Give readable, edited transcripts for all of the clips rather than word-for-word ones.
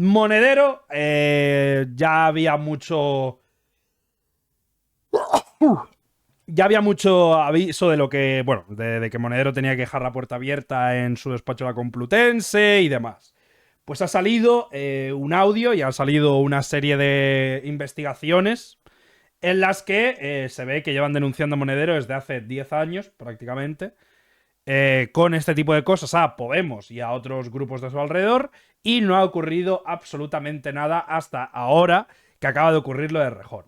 Monedero, ya había mucho... Ya había mucho aviso de lo que, bueno, de que Monedero tenía que dejar la puerta abierta en su despacho de la Complutense y demás. Pues ha salido un audio y ha salido una serie de investigaciones en las que se ve que llevan denunciando a Monedero desde hace 10 años, prácticamente, con este tipo de cosas a Podemos y a otros grupos de su alrededor, y no ha ocurrido absolutamente nada hasta ahora que acaba de ocurrir lo de Rejón.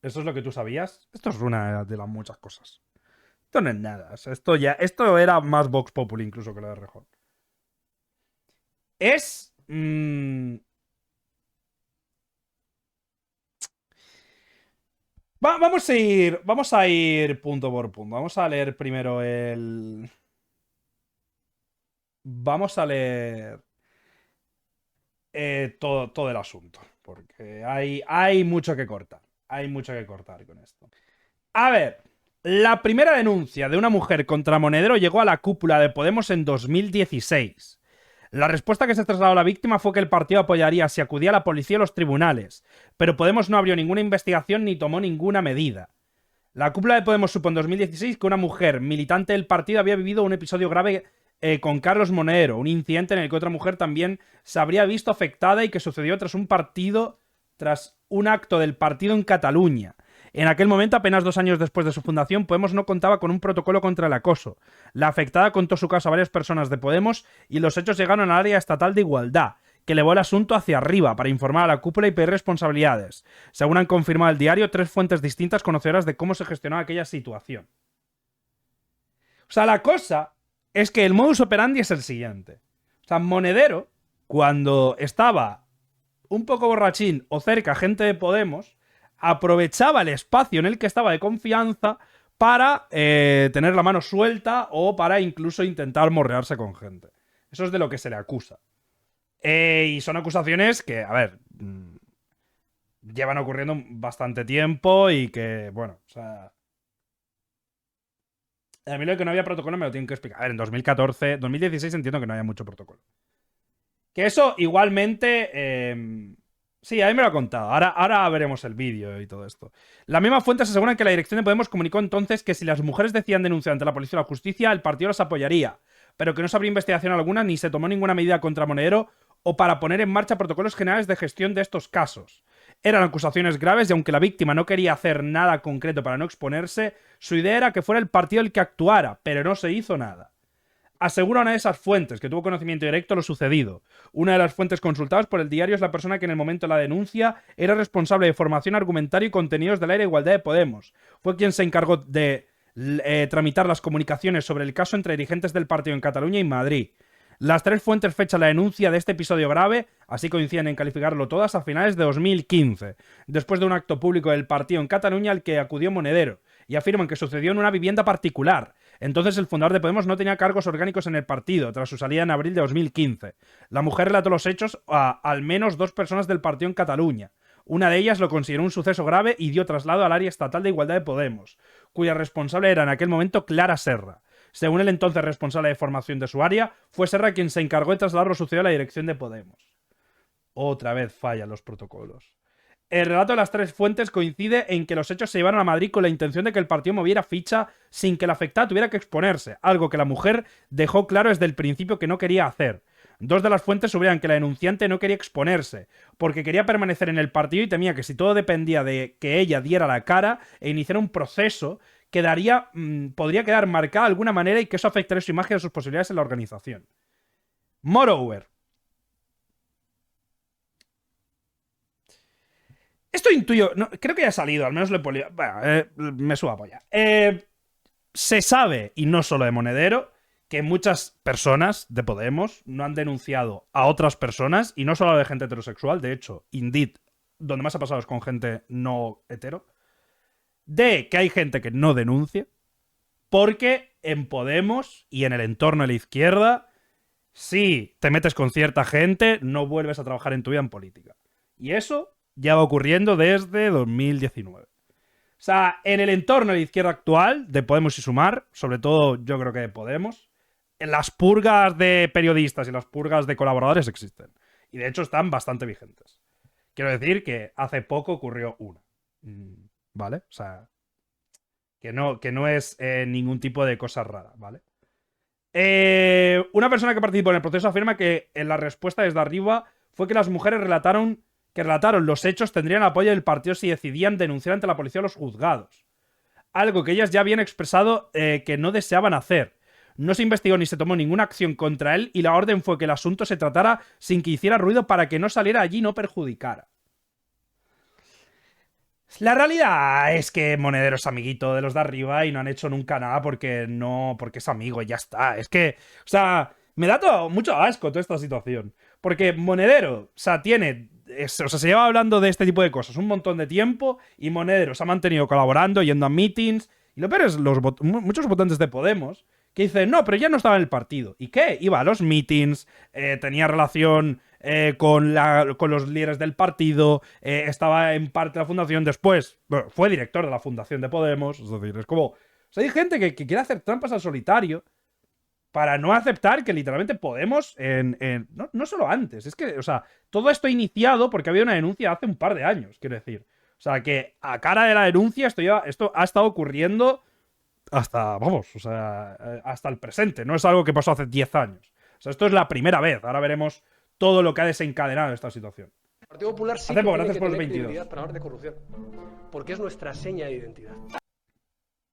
¿Esto es lo que tú sabías? Esto es una de las muchas cosas. Esto no es nada. O sea, esto era más Vox Populi incluso que lo de Rejón. Es... vamos a ir punto por punto. Vamos a leer primero el... Vamos a leer todo el asunto. Porque hay mucho que cortar. Hay mucho que cortar con esto. A ver, la primera denuncia de una mujer contra Monedero llegó a la cúpula de Podemos en 2016. La respuesta que se trasladó a la víctima fue que el partido apoyaría si acudía a la policía o los tribunales, pero Podemos no abrió ninguna investigación ni tomó ninguna medida. La cúpula de Podemos supo en 2016 que una mujer militante del partido había vivido un episodio grave con Carlos Monedero, un incidente en el que otra mujer también se habría visto afectada y que sucedió tras un acto del partido en Cataluña. En aquel momento, apenas 2 años después de su fundación, Podemos no contaba con un protocolo contra el acoso. La afectada contó su caso a varias personas de Podemos y los hechos llegaron al área estatal de igualdad, que elevó el asunto hacia arriba para informar a la cúpula y pedir responsabilidades. Según han confirmado el diario, 3 fuentes distintas conocedoras de cómo se gestionaba aquella situación. O sea, la cosa es que el modus operandi es el siguiente. O sea, Monedero, cuando estaba un poco borrachín o cerca gente de Podemos, aprovechaba el espacio en el que estaba de confianza para tener la mano suelta o para incluso intentar morrearse con gente. Eso es de lo que se le acusa. Y son acusaciones que, a ver, llevan ocurriendo bastante tiempo y que, bueno, o sea... A mí lo de que no había protocolo me lo tienen que explicar. A ver, en 2014, 2016 entiendo que no había mucho protocolo. Que eso igualmente... sí, a mí me lo ha contado. Ahora veremos el vídeo y todo esto. La misma fuente se asegura que la dirección de Podemos comunicó entonces que si las mujeres decían denunciar ante la policía o la justicia, el partido las apoyaría, pero que no se abrió investigación alguna ni se tomó ninguna medida contra Monedero o para poner en marcha protocolos generales de gestión de estos casos. Eran acusaciones graves y aunque la víctima no quería hacer nada concreto para no exponerse, su idea era que fuera el partido el que actuara, pero no se hizo nada. Asegura una de esas fuentes que tuvo conocimiento directo de lo sucedido. Una de las fuentes consultadas por el diario es la persona que en el momento de la denuncia era responsable de formación, argumentario y contenidos del área de igualdad de Podemos. Fue quien se encargó de tramitar las comunicaciones sobre el caso entre dirigentes del partido en Cataluña y Madrid. Las 3 fuentes fechan la denuncia de este episodio grave, así coinciden en calificarlo todas, a finales de 2015, después de un acto público del partido en Cataluña al que acudió Monedero, y afirman que sucedió en una vivienda particular. Entonces el fundador de Podemos no tenía cargos orgánicos en el partido, tras su salida en abril de 2015. La mujer relató los hechos a al menos 2 personas del partido en Cataluña. Una de ellas lo consideró un suceso grave y dio traslado al área estatal de igualdad de Podemos, cuya responsable era en aquel momento Clara Serra. Según el entonces responsable de formación de su área, fue Serra quien se encargó de trasladar lo sucedido a la dirección de Podemos. Otra vez fallan los protocolos. El relato de las 3 fuentes coincide en que los hechos se llevaron a Madrid con la intención de que el partido moviera ficha sin que la afectada tuviera que exponerse, algo que la mujer dejó claro desde el principio que no quería hacer. 2 de las fuentes subrayan que la denunciante no quería exponerse, porque quería permanecer en el partido y temía que si todo dependía de que ella diera la cara e iniciara un proceso, podría quedar marcada de alguna manera y que eso afectaría su imagen y sus posibilidades en la organización. Moreover, esto intuyo, no, creo que ya ha salido, al menos lo he polido. Bueno, me suba polla. Se sabe, y no solo de Monedero, que muchas personas de Podemos no han denunciado a otras personas, y no solo de gente heterosexual, de hecho, Indeed, donde más ha pasado es con gente no hetero, de que hay gente que no denuncia, porque en Podemos y en el entorno de la izquierda, si te metes con cierta gente, no vuelves a trabajar en tu vida en política. Y eso ya va ocurriendo desde 2019. O sea, en el entorno de la izquierda actual, de Podemos y Sumar, sobre todo yo creo que de Podemos, las purgas de periodistas y las purgas de colaboradores existen. Y de hecho están bastante vigentes. Quiero decir que hace poco ocurrió una. ¿Vale? O sea, que no es ningún tipo de cosa rara, ¿vale? Una persona que participó en el proceso afirma que en la respuesta desde arriba fue que las mujeres relataron los hechos tendrían apoyo del partido si decidían denunciar ante la policía o los juzgados. Algo que ellas ya habían expresado que no deseaban hacer. No se investigó ni se tomó ninguna acción contra él y la orden fue que el asunto se tratara sin que hiciera ruido para que no saliera allí y no perjudicara. La realidad es que Monedero es amiguito de los de arriba y no han hecho nunca nada porque es amigo y ya está. Es que, o sea, me da mucho asco toda esta situación. Porque Monedero, o sea, se lleva hablando de este tipo de cosas un montón de tiempo y Monedero se ha mantenido colaborando, yendo a meetings. Y lo peor es muchos votantes de Podemos que dicen, no, pero ya no estaba en el partido. ¿Y qué? Iba a los meetings, tenía relación con los líderes del partido, estaba en parte de la fundación, después fue director de la fundación de Podemos, es decir, es como... O sea, hay gente que quiere hacer trampas al solitario para no aceptar que literalmente Podemos, no solo antes, es que, o sea, todo esto ha iniciado porque había una denuncia hace un par de años, quiero decir. O sea, que a cara de la denuncia esto ha estado ocurriendo hasta, vamos, o sea, hasta el presente. No es algo que pasó hace 10 años. O sea, esto es la primera vez. Ahora veremos todo lo que ha desencadenado esta situación. El Partido Popular sí que tiene que tener identidad para hablar de corrupción. Porque es nuestra seña de identidad.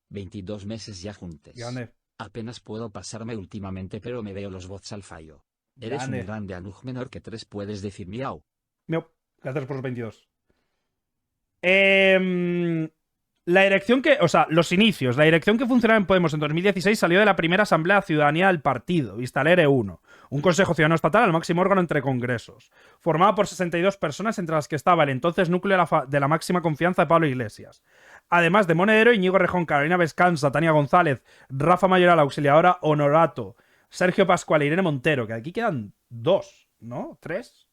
22 meses ya juntos. Grande. Apenas puedo pasarme últimamente, pero me veo los bots al fallo. Eres un grande Anuj menor que 3, puedes decir miau. Miau. Gracias por los 22. La dirección que... O sea, los inicios. La dirección que funcionaba en Podemos en 2016 salió de la primera Asamblea Ciudadanía del partido, vista el ERE1, un Consejo Ciudadano Estatal al máximo órgano entre congresos, formado por 62 personas, entre las que estaba el entonces núcleo de la máxima confianza de Pablo Iglesias. Además de Monedero, Íñigo Rejón, Carolina Vescanza, Tania González, Rafa Mayoral, Auxiliadora Honorato, Sergio Pascual e Irene Montero, que aquí quedan 2, ¿no? 3.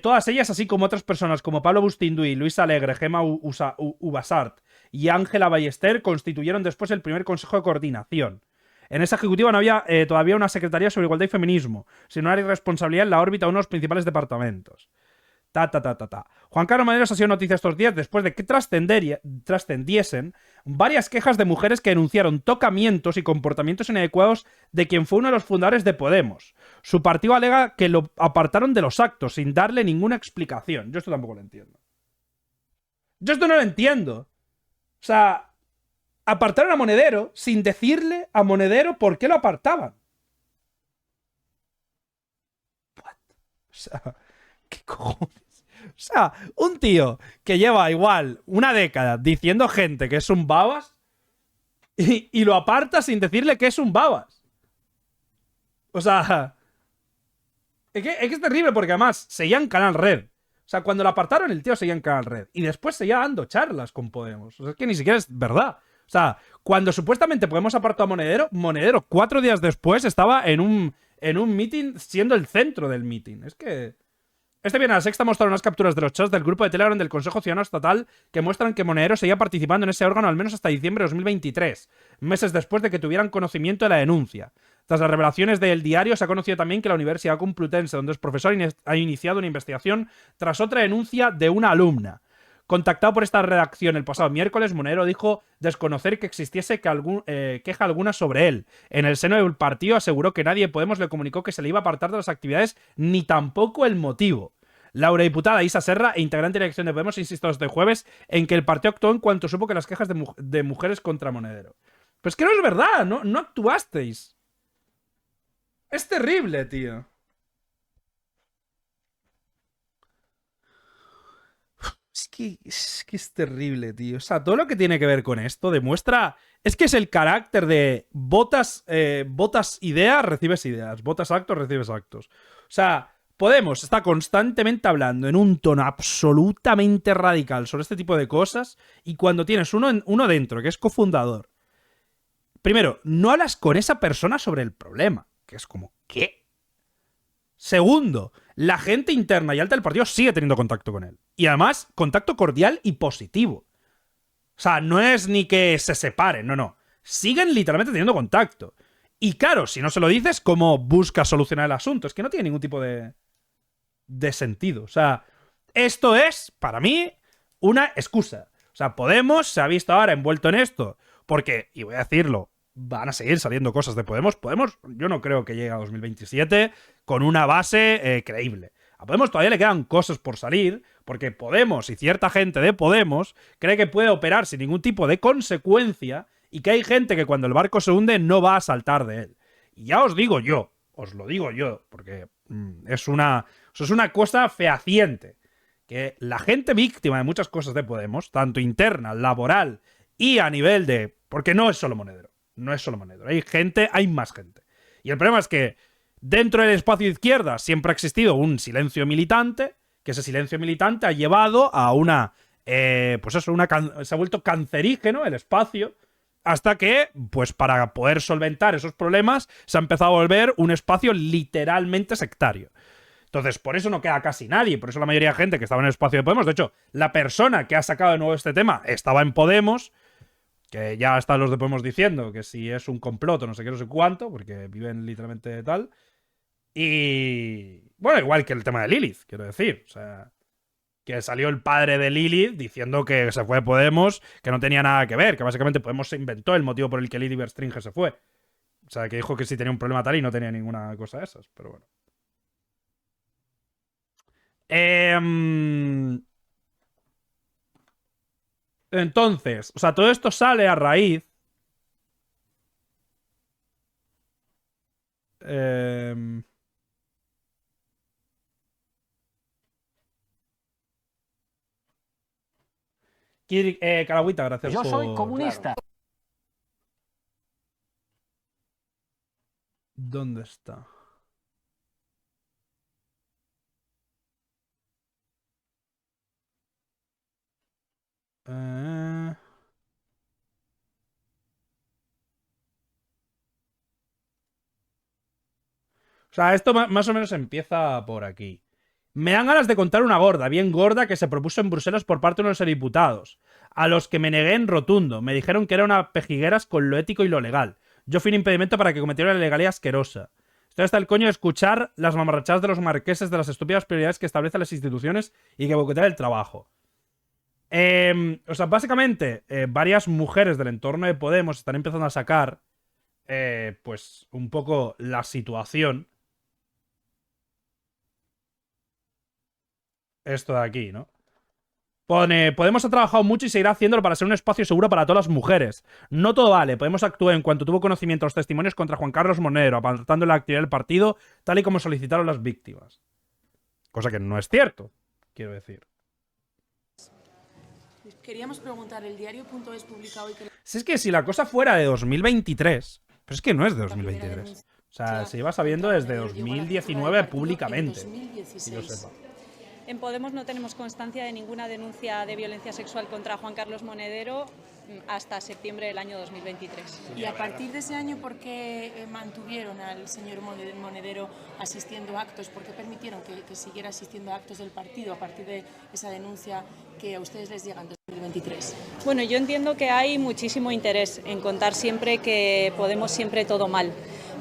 Todas ellas, así como otras personas como Pablo Bustinduy, Luis Alegre, Gemma Ubasart y Ángela Ballester, constituyeron después el primer Consejo de Coordinación. En esa ejecutiva no había todavía una Secretaría sobre Igualdad y Feminismo, sino una irresponsabilidad en la órbita de uno de los principales departamentos. Juan Carlos Maneros ha sido noticia estos días después de que trascendiesen varias quejas de mujeres que denunciaron tocamientos y comportamientos inadecuados de quien fue uno de los fundadores de Podemos. Su partido alega que lo apartaron de los actos sin darle ninguna explicación. Yo esto tampoco lo entiendo. Yo esto no lo entiendo. O sea, apartaron a Monedero sin decirle a Monedero por qué lo apartaban. What? O sea, ¿qué cojones? O sea, un tío que lleva igual una década diciendo gente que es un babas y lo aparta sin decirle que es un babas. O sea, es que es terrible porque además seguía en Canal Red. O sea, cuando lo apartaron el tío seguía en Canal Red y después seguía dando charlas con Podemos. O sea, es que ni siquiera es verdad. O sea, cuando supuestamente Podemos apartó a Monedero, Monedero 4 días después estaba en un meeting siendo el centro del meeting. Es que... Este viernes La Sexta mostraron unas capturas de los chats del grupo de Telegram del Consejo Ciudadano Estatal que muestran que Monedero seguía participando en ese órgano al menos hasta diciembre de 2023, meses después de que tuvieran conocimiento de la denuncia. Tras las revelaciones del diario, se ha conocido también que la Universidad Complutense, donde es profesor, ha iniciado una investigación tras otra denuncia de una alumna. Contactado por esta redacción el pasado miércoles, Monedero dijo desconocer que existiese queja alguna sobre él. En el seno del partido aseguró que nadie de Podemos le comunicó que se le iba a apartar de las actividades ni tampoco el motivo. La eurodiputada Isa Serra, integrante de la dirección de Podemos, insistió este jueves en que el partido actuó en cuanto supo que las quejas de mujeres contra Monedero. Pero es que no es verdad, no actuasteis. Es terrible, tío. Es que es terrible, tío. O sea, todo lo que tiene que ver con esto demuestra... Es que es el carácter de votas ideas, recibes ideas. Votas actos, recibes actos. O sea, Podemos está constantemente hablando en un tono absolutamente radical sobre este tipo de cosas y cuando tienes uno dentro, que es cofundador, primero, no hablas con esa persona sobre el problema, que es como, ¿qué? Segundo, la gente interna y alta del partido sigue teniendo contacto con él. Y además, contacto cordial y positivo. O sea, no es ni que se separen, no. Siguen literalmente teniendo contacto. Y claro, si no se lo dices, ¿cómo buscas solucionar el asunto? Es que no tiene ningún tipo de de sentido. O sea, esto es, para mí, una excusa. O sea, Podemos se ha visto ahora envuelto en esto porque, y voy a decirlo, van a seguir saliendo cosas de Podemos. Podemos, yo no creo que llegue a 2027 con una base creíble. A Podemos todavía le quedan cosas por salir, porque Podemos y cierta gente de Podemos cree que puede operar sin ningún tipo de consecuencia y que hay gente que cuando el barco se hunde no va a saltar de él. Y ya os digo yo, porque es una cosa fehaciente, que la gente víctima de muchas cosas de Podemos, tanto interna, laboral y a nivel de... Porque no es solo Monedero, no es solo Monedero, hay más gente. Y el problema es que dentro del espacio de izquierda siempre ha existido un silencio militante, que ese silencio militante ha llevado a una... pues eso, se ha vuelto cancerígeno el espacio, hasta que, pues para poder solventar esos problemas, se ha empezado a volver un espacio literalmente sectario. Entonces, por eso no queda casi nadie, por eso la mayoría de gente que estaba en el espacio de Podemos, de hecho, la persona que ha sacado de nuevo este tema estaba en Podemos, que ya están los de Podemos diciendo que si es un complot o no sé qué, no sé cuánto, porque viven literalmente tal. Y bueno, igual que el tema de Lilith, quiero decir, o sea, que salió el padre de Lilith diciendo que se fue de Podemos, que no tenía nada que ver, que básicamente Podemos se inventó el motivo por el que Lilith Berstringe se fue. O sea, que dijo que sí tenía un problema tal y no tenía ninguna cosa de esas, pero bueno. Entonces, o sea, todo esto sale a raíz... Calagüita, gracias. Yo soy comunista. Claro. ¿Dónde está? O sea, esto más o menos empieza por aquí. Me dan ganas de contar una gorda, bien gorda, que se propuso en Bruselas por parte de unos diputados, a los que me negué en rotundo. Me dijeron que era una pejigueras con lo ético y lo legal. Yo fui un impedimento para que cometiera una ilegalidad asquerosa. Estoy hasta el coño de escuchar las mamarrachadas de los marqueses de las estúpidas prioridades que establecen las instituciones y que boicotean el trabajo. O sea, básicamente, varias mujeres del entorno de Podemos están empezando a sacar, pues, un poco la situación. Esto de aquí, ¿no? Pone, Podemos ha trabajado mucho y seguirá haciéndolo para ser un espacio seguro para todas las mujeres. No todo vale. Podemos actuó en cuanto tuvo conocimiento de los testimonios contra Juan Carlos Monedero, apartando la actividad del partido, tal y como solicitaron las víctimas. Cosa que no es cierto, quiero decir. Queríamos preguntar, el diario.es publica hoy que... Si es que si la cosa fuera de 2023, pero es que no es de 2023. O sea, se iba sabiendo desde 2019 públicamente. Que yo sepa. En Podemos no tenemos constancia de ninguna denuncia de violencia sexual contra Juan Carlos Monedero hasta septiembre del año 2023. Y a partir de ese año, ¿por qué mantuvieron al señor Monedero asistiendo a actos? ¿Por qué permitieron que siguiera asistiendo a actos del partido a partir de esa denuncia que a ustedes les llega en 2023? Bueno, yo entiendo que hay muchísimo interés en contar siempre que Podemos siempre todo mal,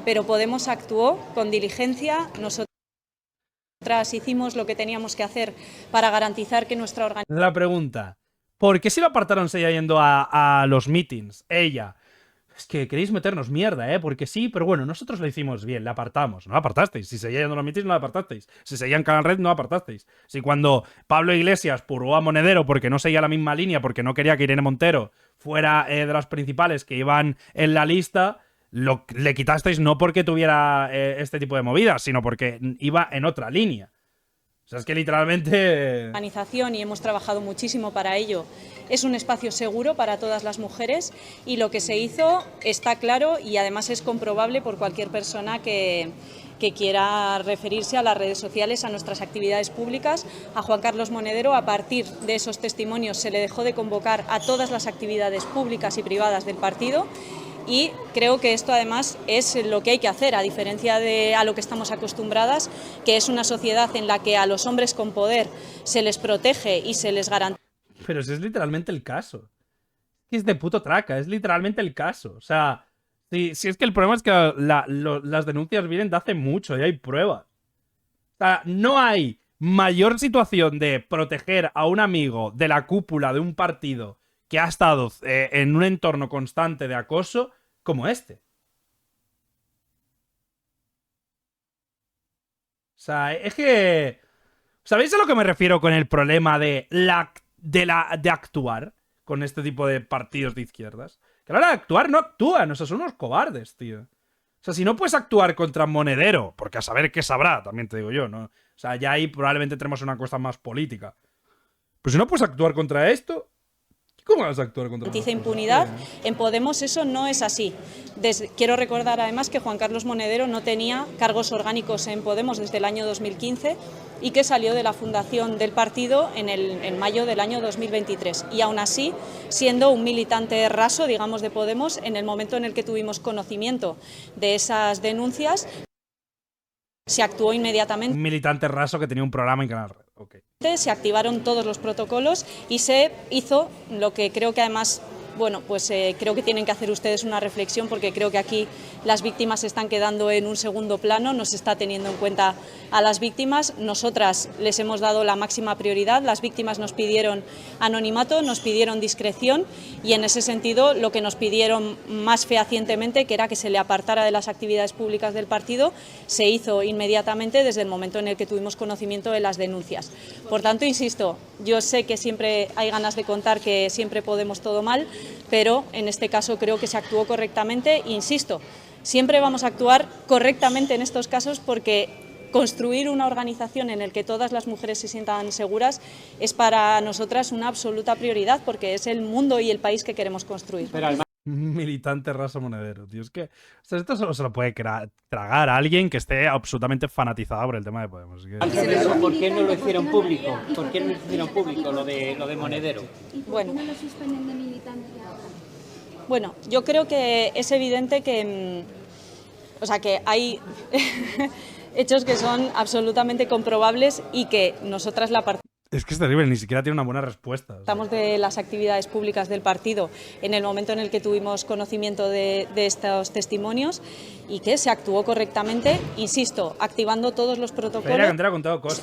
pero Podemos actuó con diligencia. Nosotras hicimos lo que teníamos que hacer para garantizar que nuestra organización... La pregunta, ¿por qué si lo apartaron seguía yendo a los meetings? Ella, es que queréis meternos mierda, porque sí, pero bueno, nosotros lo hicimos bien, la apartamos. No la apartasteis. Si seguía yendo a los meetings, no la apartasteis. Si seguía en Canal Red, no la apartasteis. Si cuando Pablo Iglesias purgó a Monedero porque no seguía la misma línea, porque no quería que Irene Montero fuera de las principales que iban en la lista... le quitasteis no porque tuviera este tipo de movidas, sino porque iba en otra línea. O sea, es que literalmente... Organización, y hemos trabajado muchísimo para ello, es un espacio seguro para todas las mujeres, y lo que se hizo está claro y además es comprobable por cualquier persona que quiera referirse a las redes sociales, a nuestras actividades públicas. A Juan Carlos Monedero, a partir de esos testimonios, se le dejó de convocar a todas las actividades públicas y privadas del partido. Y creo que esto además es lo que hay que hacer, a diferencia de a lo que estamos acostumbradas, que es una sociedad en la que a los hombres con poder se les protege y se les garantiza. Pero si es literalmente el caso. Es de puto traca, es literalmente el caso. O sea, si es que el problema es que las denuncias vienen de hace mucho y hay pruebas. O sea, no hay mayor situación de proteger a un amigo de la cúpula de un partido que ha estado en un entorno constante de acoso como este. O sea, es que... ¿Sabéis a lo que me refiero con el problema de actuar con este tipo de partidos de izquierdas? Que a la hora de actuar no actúan, o sea, son unos cobardes, tío. O sea, si no puedes actuar contra Monedero, porque a saber qué sabrá, también te digo yo, ¿no? O sea, ya ahí probablemente tenemos una cosa más política. Pero si no puedes actuar contra esto, ¿cómo vas a actuar contra esto? Impunidad. En Podemos eso no es así. Quiero recordar además que Juan Carlos Monedero no tenía cargos orgánicos en Podemos desde el año 2015 y que salió de la fundación del partido en mayo del año 2023. Y aún así, siendo un militante raso, digamos, de Podemos, en el momento en el que tuvimos conocimiento de esas denuncias, se actuó inmediatamente. Un militante raso que tenía un programa en Canal Red. Okay. Se activaron todos los protocolos y se hizo lo que creo que además, bueno, pues creo que tienen que hacer ustedes una reflexión, porque creo que aquí las víctimas se están quedando en un segundo plano, no se está teniendo en cuenta a las víctimas. Nosotras les hemos dado la máxima prioridad, las víctimas nos pidieron anonimato, nos pidieron discreción y en ese sentido lo que nos pidieron más fehacientemente, que era que se le apartara de las actividades públicas del partido, se hizo inmediatamente desde el momento en el que tuvimos conocimiento de las denuncias. Por tanto, insisto, yo sé que siempre hay ganas de contar que siempre Podemos todo mal, pero en este caso creo que se actuó correctamente. Insisto, siempre vamos a actuar correctamente en estos casos porque construir una organización en la que todas las mujeres se sientan seguras es para nosotras una absoluta prioridad, porque es el mundo y el país que queremos construir. Militante raso Monedero, tío. Es que o sea, esto solo se lo puede tragar a alguien que esté absolutamente fanatizado por el tema de Podemos. ¿Por qué no lo hicieron público? ¿Por qué no lo hicieron público lo de Monedero? Bueno. Bueno, yo creo que es evidente que, o sea, que hay hechos que son absolutamente comprobables y que nosotras la parte. Es que es terrible, ni siquiera tiene una buena respuesta. Estamos de las actividades públicas del partido en el momento en el que tuvimos conocimiento de estos testimonios y que se actuó correctamente, insisto, activando todos los protocolos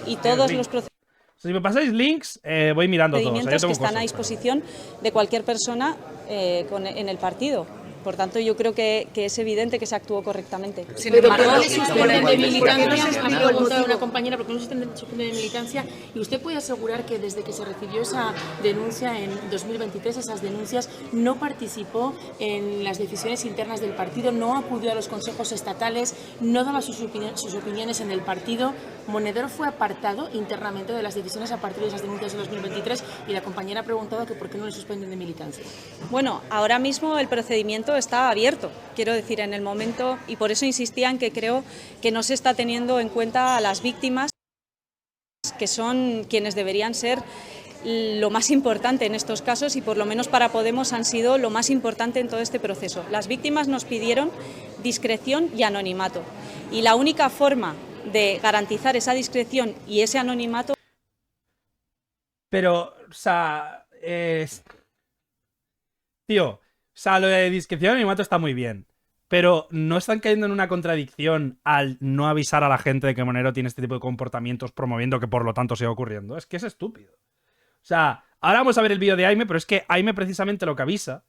y todos los procesos. Si me pasáis links, voy mirando todos. Que están a disposición de cualquier persona en el partido. Por tanto, yo creo que es evidente que se actuó correctamente. Sin embargo, le suspenden de militancia, ha preguntado una compañera por qué no se suspenden de militancia, y usted puede asegurar que desde que se recibió esa denuncia en 2023, esas denuncias, no participó en las decisiones internas del partido, no acudió a los consejos estatales, no daba sus opiniones en el partido. Monedero fue apartado internamente de las decisiones a partir de esas denuncias de 2023 y la compañera ha preguntado que por qué no le suspenden de militancia. Bueno, ahora mismo el procedimiento está abierto, quiero decir, en el momento, y por eso insistía en que creo que no se está teniendo en cuenta a las víctimas, que son quienes deberían ser lo más importante en estos casos, y por lo menos para Podemos han sido lo más importante en todo este proceso. Las víctimas nos pidieron discreción y anonimato, y la única forma de garantizar esa discreción y ese anonimato... Pero, o sea, tío, o sea, lo de discreción y anonimato está muy bien, pero ¿no están cayendo en una contradicción al no avisar a la gente de que Monedero tiene este tipo de comportamientos, promoviendo que por lo tanto siga ocurriendo? Es que es estúpido. O sea, ahora vamos a ver el vídeo de Aime, pero es que Aime precisamente lo que avisa,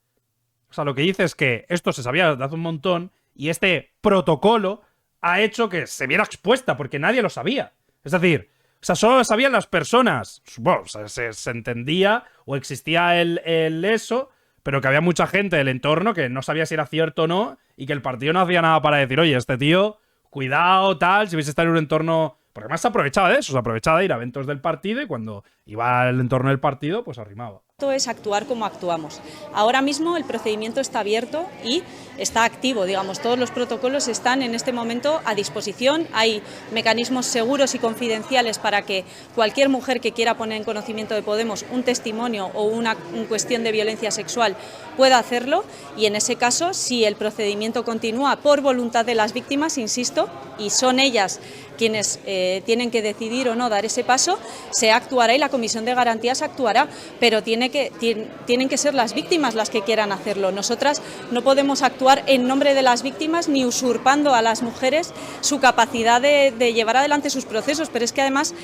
o sea, lo que dice es que esto se sabía desde hace un montón y este protocolo ha hecho que se viera expuesta porque nadie lo sabía. Es decir, o sea, solo lo sabían las personas. Bueno, o sea, se entendía o existía el eso, pero que había mucha gente del entorno que no sabía si era cierto o no y que el partido no hacía nada para decir, oye, este tío, cuidado, tal, si hubiese estado en un entorno... Porque además se aprovechaba de eso, se aprovechaba de ir a eventos del partido y cuando iba al entorno del partido, pues arrimaba. Esto es actuar como actuamos. Ahora mismo el procedimiento está abierto y está activo, digamos, todos los protocolos están en este momento a disposición, hay mecanismos seguros y confidenciales para que cualquier mujer que quiera poner en conocimiento de Podemos un testimonio o una cuestión de violencia sexual pueda hacerlo, y en ese caso, si el procedimiento continúa por voluntad de las víctimas, insisto, y son ellas quienes tienen que decidir o no dar ese paso, se actuará y la Comisión de Garantías actuará, pero tienen que ser las víctimas las que quieran hacerlo. Nosotras no podemos actuar en nombre de las víctimas ni usurpando a las mujeres su capacidad de llevar adelante sus procesos, pero es que además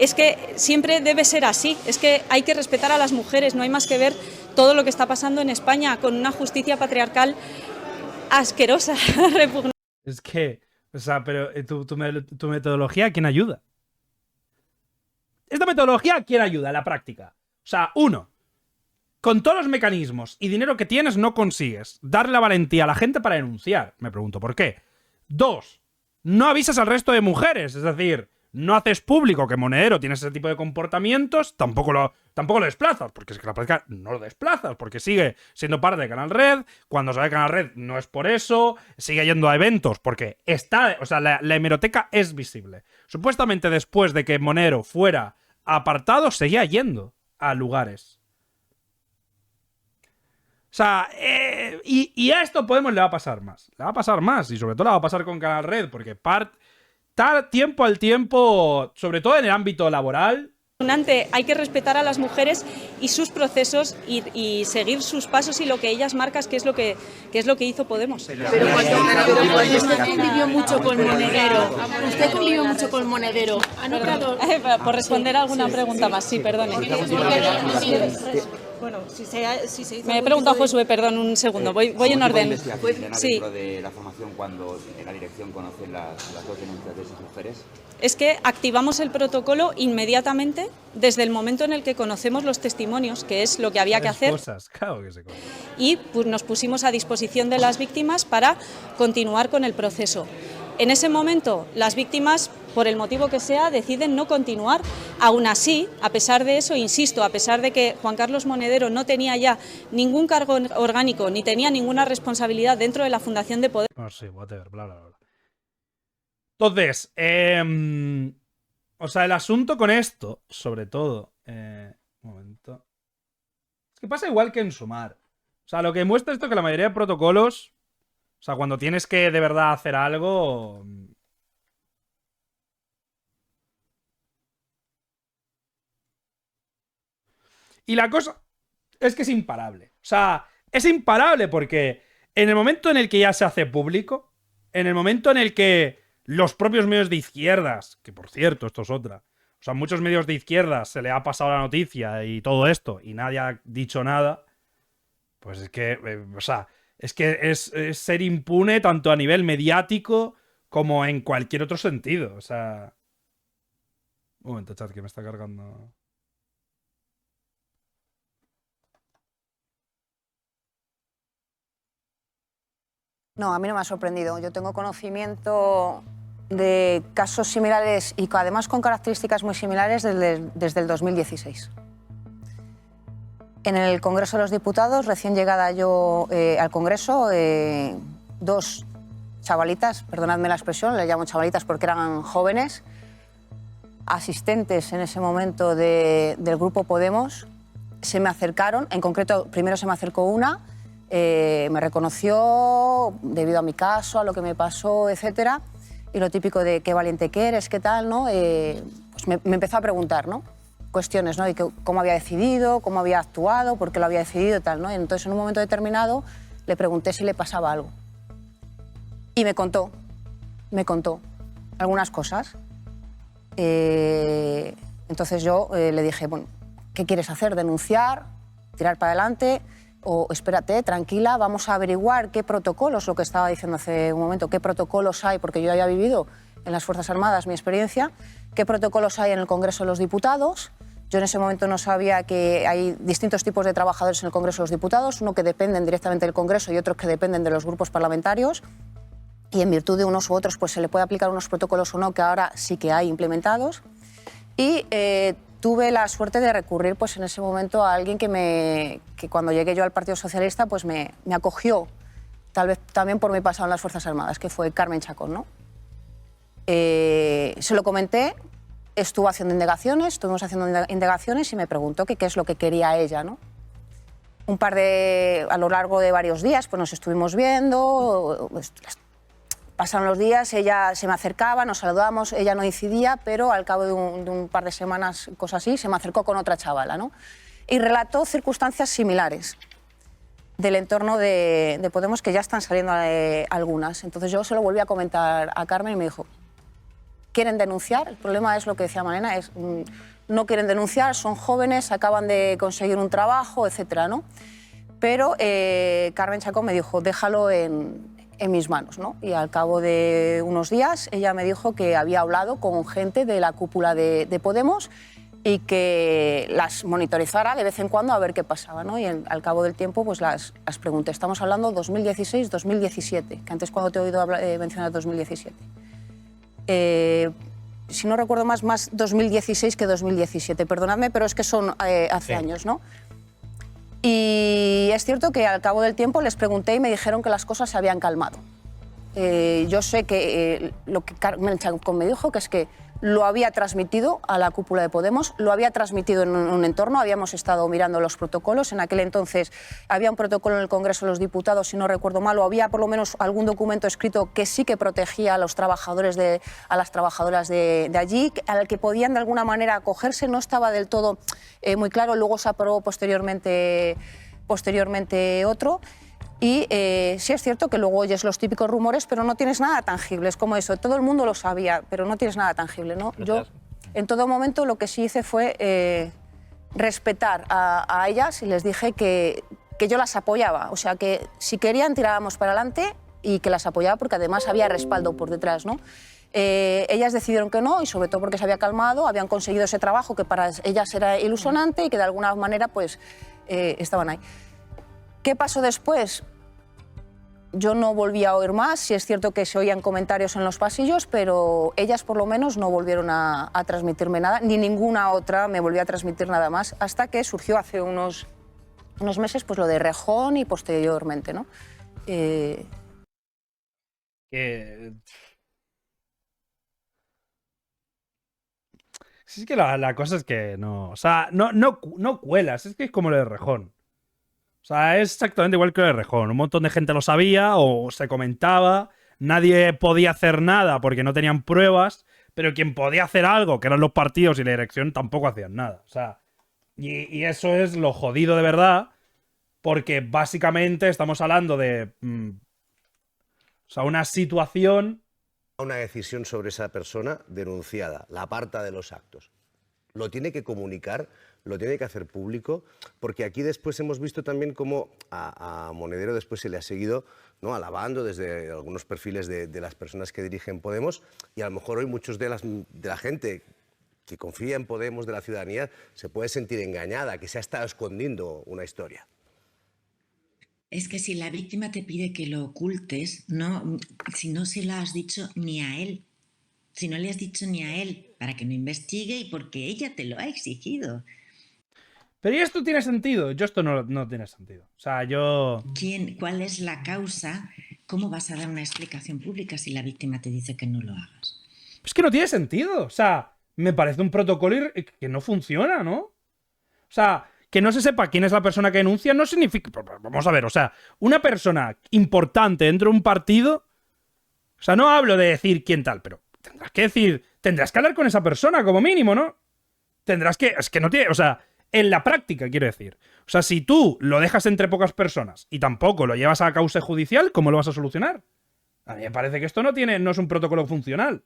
es que siempre debe ser así, es que hay que respetar a las mujeres, no hay más que ver todo lo que está pasando en España con una justicia patriarcal asquerosa, repugnante. Es que, o sea, pero tu metodología, ¿a quién ayuda? Esta metodología, ¿a quién ayuda en la práctica? O sea, uno, con todos los mecanismos y dinero que tienes no consigues darle la valentía a la gente para denunciar. Me pregunto, ¿por qué? Dos, no avisas al resto de mujeres, es decir, no haces público que Monedero tiene ese tipo de comportamientos, tampoco lo desplazas, porque es que la práctica no lo desplazas, porque sigue siendo parte de Canal Red, cuando sale Canal Red no es por eso, sigue yendo a eventos, porque está, o sea, la hemeroteca es visible. Supuestamente después de que Monedero fuera apartado, seguía yendo a lugares. O sea, y a esto Podemos le va a pasar más. Le va a pasar más, y sobre todo le va a pasar con Canal Red, porque tiempo al tiempo, sobre todo en el ámbito laboral. Hay que respetar a las mujeres y sus procesos y seguir sus pasos y lo que ellas marcan, que es lo que hizo Podemos. Pero usted convivió mucho con Monedero. Usted convivió mucho con Monedero. ¿Ha notado? Por responder a alguna pregunta más, sí, perdone. Bueno, si se hizo Me he preguntado Josué, perdón, un segundo, voy en orden. Sí. Dentro de la formación, cuando en la dirección conocen las dos denuncias de esas mujeres. Es que activamos el protocolo inmediatamente desde el momento en el que conocemos los testimonios, que es lo que había que hacer. Claro que se y pues, nos pusimos a disposición de las víctimas para continuar con el proceso. En ese momento, las víctimas, por el motivo que sea, deciden no continuar. Aún así, a pesar de eso, insisto, a pesar de que Juan Carlos Monedero no tenía ya ningún cargo orgánico ni tenía ninguna responsabilidad dentro de la Fundación de Podemos. No, sí, whatever, bla, bla, bla. Entonces, o sea, el asunto con esto, sobre todo, un momento. Es que pasa igual que en Sumar. O sea, lo que muestra esto es que la mayoría de protocolos, o sea, cuando tienes que de verdad hacer algo... Y la cosa es que es imparable. O sea, es imparable porque en el momento en el que ya se hace público, en el momento en el que los propios medios de izquierdas, que por cierto, esto es otra, o sea, muchos medios de izquierdas se le ha pasado la noticia y todo esto y nadie ha dicho nada, pues es que, o sea, es que es ser impune tanto a nivel mediático como en cualquier otro sentido. O sea... Un momento, chat, que me está cargando... No, a mí no me ha sorprendido. Yo tengo conocimiento de casos similares y además con características muy similares desde el 2016. En el Congreso de los Diputados, recién llegada yo al Congreso, dos chavalitas, perdonadme la expresión, les llamo chavalitas porque eran jóvenes, asistentes en ese momento del Grupo Podemos, se me acercaron, en concreto primero se me acercó una, me reconoció debido a mi caso, a lo que me pasó, etcétera, y lo típico de qué valiente que eres, qué tal, ¿no? Pues me empezó a preguntar, ¿no? Cuestiones, ¿no? De cómo había decidido, cómo había actuado, por qué lo había decidido y tal, ¿no? Entonces, en un momento determinado, le pregunté si le pasaba algo. Y me contó algunas cosas. Entonces yo le dije, bueno, ¿qué quieres hacer? ¿Denunciar? ¿Tirar para adelante? O espérate, tranquila, vamos a averiguar qué protocolos, lo que estaba diciendo hace un momento, qué protocolos hay, porque yo había vivido en las Fuerzas Armadas mi experiencia, qué protocolos hay en el Congreso de los Diputados. Yo en ese momento no sabía que hay distintos tipos de trabajadores en el Congreso de los Diputados, uno que dependen directamente del Congreso y otros que dependen de los grupos parlamentarios, y en virtud de unos u otros pues se le puede aplicar unos protocolos o no, que ahora sí que hay implementados. Y tuve la suerte de recurrir pues en ese momento a alguien que cuando llegué yo al Partido Socialista pues me acogió, tal vez también por mi pasado en las Fuerzas Armadas, que fue Carmen Chacón, ¿no? Se lo comenté, estuvimos haciendo indagaciones y me preguntó qué es lo que quería ella, ¿no? A lo largo de varios días pues nos estuvimos viendo, pasaron los días, ella se me acercaba, nos saludamos, ella no incidía, pero al cabo de un par de semanas, cosas así, se me acercó con otra chavala, ¿no? Y relató circunstancias similares del entorno de Podemos, que ya están saliendo algunas. Entonces yo se lo volví a comentar a Carmen y me dijo, quieren denunciar. El problema es lo que decía Malena, es no quieren denunciar, son jóvenes, acaban de conseguir un trabajo, etcétera, ¿no? Pero Carmen Chacón me dijo, déjalo en mis manos, ¿no? Y al cabo de unos días ella me dijo que había hablado con gente de la cúpula de Podemos y que las monitorizara de vez en cuando a ver qué pasaba, ¿no? Y al cabo del tiempo pues las pregunté. Estamos hablando 2016-2017, que antes cuando te he oído mencionar 2017. Si no recuerdo más 2016 que 2017, perdonadme, pero es que son hace años, ¿no? Y es cierto que al cabo del tiempo les pregunté y me dijeron que las cosas se habían calmado. Yo sé que lo que Carmen Chacón me dijo, que es que lo había transmitido a la cúpula de Podemos, lo había transmitido en un entorno, habíamos estado mirando los protocolos, en aquel entonces había un protocolo en el Congreso de los Diputados, si no recuerdo mal, o había por lo menos algún documento escrito que sí que protegía a los trabajadores a las trabajadoras de allí, al que podían de alguna manera acogerse, no estaba del todo muy claro, luego se aprobó posteriormente otro. Y sí es cierto que luego oyes los típicos rumores, pero no tienes nada tangible. Es como eso, todo el mundo lo sabía, pero no tienes nada tangible, ¿no? Yo, en todo momento, lo que sí hice fue respetar a ellas y les dije que yo las apoyaba. O sea, que si querían, tirábamos para adelante y que las apoyaba porque además había respaldo por detrás, ¿no? Ellas decidieron que no y sobre todo porque se había calmado, habían conseguido ese trabajo que para ellas era ilusionante y que de alguna manera pues estaban ahí. ¿Qué pasó después? Yo no volví a oír más, sí es cierto que se oían comentarios en los pasillos, pero ellas por lo menos no volvieron a transmitirme nada, ni ninguna otra me volvió a transmitir nada más, hasta que surgió hace unos meses pues lo de Rejón y posteriormente, ¿no? Es que la cosa es que no... O sea, no cuelas, es que es como lo de Rejón. O sea, es exactamente igual que lo de Rejón. Un montón de gente lo sabía o se comentaba. Nadie podía hacer nada porque no tenían pruebas. Pero quien podía hacer algo, que eran los partidos y la dirección, tampoco hacían nada. O sea, y eso es lo jodido de verdad. Porque básicamente estamos hablando de... o sea, una situación... Una decisión sobre esa persona denunciada, la aparta de los actos. Lo tiene que comunicar, lo tiene que hacer público, porque aquí después hemos visto también cómo a Monedero después se le ha seguido, ¿no?, alabando desde algunos perfiles de las personas que dirigen Podemos, y a lo mejor hoy muchos de la gente que confía en Podemos, de la ciudadanía, se puede sentir engañada, que se ha estado escondiendo una historia. Es que si la víctima te pide que lo ocultes, no, si no se lo has dicho ni a él, si no le has dicho ni a él para que no investigue y porque ella te lo ha exigido. Pero ¿y esto tiene sentido? Yo esto no tiene sentido. O sea, yo... ¿Cuál es la causa? ¿Cómo vas a dar una explicación pública si la víctima te dice que no lo hagas? Es que no tiene sentido. O sea, me parece un protocolo que no funciona, ¿no? O sea, que no se sepa quién es la persona que denuncia no significa... Vamos a ver, o sea, una persona importante dentro de un partido... O sea, no hablo de decir quién tal, pero tendrás que decir... Tendrás que hablar con esa persona, como mínimo, ¿no? Tendrás que... Es que no tiene... O sea, en la práctica, quiero decir. O sea, si tú lo dejas entre pocas personas y tampoco lo llevas a causa judicial, ¿cómo lo vas a solucionar? A mí me parece que esto no es un protocolo funcional.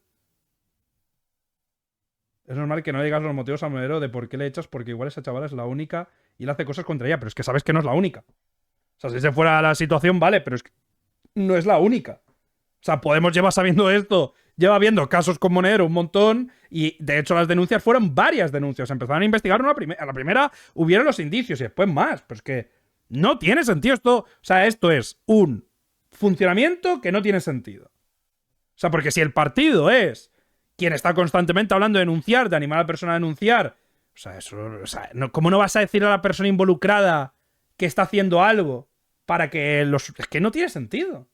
Es normal que no digas los motivos a Monedero de por qué le echas, porque igual esa chavala es la única y le hace cosas contra ella, pero es que sabes que no es la única. O sea, si se fuera la situación, vale, pero es que no es la única. O sea, Podemos lleva sabiendo esto, lleva viendo casos con Monedero un montón y de hecho las denuncias fueron varias denuncias. Empezaron a investigar a la primera hubieron los indicios y después más. Pero es que no tiene sentido esto. O sea, esto es un funcionamiento que no tiene sentido. O sea, porque si el partido es quien está constantemente hablando de denunciar, de animar a la persona a denunciar, o sea, eso, o sea, ¿cómo no vas a decir a la persona involucrada que está haciendo algo para que los... Es que no tiene sentido.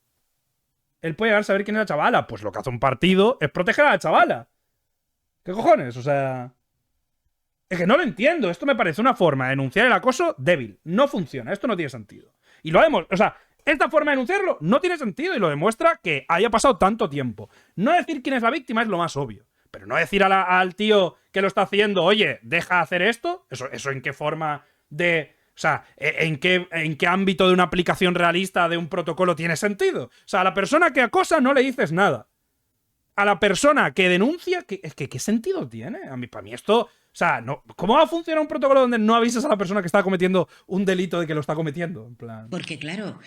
Él puede llegar a saber quién es la chavala. Pues lo que hace un partido es proteger a la chavala. ¿Qué cojones? O sea... Es que no lo entiendo. Esto me parece una forma de denunciar el acoso débil. No funciona. Esto no tiene sentido. Y lo hemos... O sea, esta forma de denunciarlo no tiene sentido y lo demuestra que haya pasado tanto tiempo. No decir quién es la víctima es lo más obvio. Pero no decir al tío que lo está haciendo, oye, deja hacer esto. ¿Eso en qué forma de... O sea, ¿en qué ámbito de una aplicación realista de un protocolo tiene sentido? O sea, a la persona que acosa no le dices nada. a la persona que denuncia, ¿qué sentido tiene? Para mí esto... O sea, no, ¿cómo va a funcionar un protocolo donde no avisas a la persona que está cometiendo un delito de que lo está cometiendo? En plan... Porque, claro...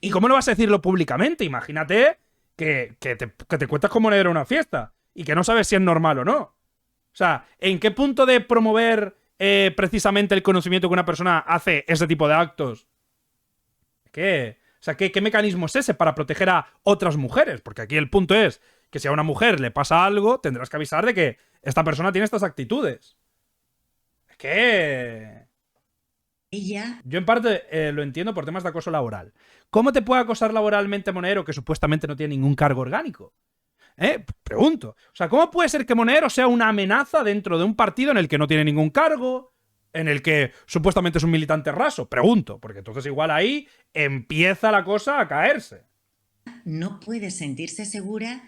¿Y cómo no vas a decirlo públicamente? Imagínate que te cuentas con Monedero en una fiesta y que no sabes si es normal o no. O sea, ¿en qué punto de promover precisamente el conocimiento que una persona hace ese tipo de actos? ¿Qué? O sea, ¿qué mecanismo es ese para proteger a otras mujeres? Porque aquí el punto es que si a una mujer le pasa algo, tendrás que avisar de que esta persona tiene estas actitudes. ¿Qué? Ella... Yo en parte lo entiendo por temas de acoso laboral. ¿Cómo te puede acosar laboralmente Monedero que supuestamente no tiene ningún cargo orgánico? Pregunto. O sea, ¿cómo puede ser que Monedero sea una amenaza dentro de un partido en el que no tiene ningún cargo, en el que supuestamente es un militante raso? Pregunto, porque entonces igual ahí empieza la cosa a caerse. No puede sentirse segura,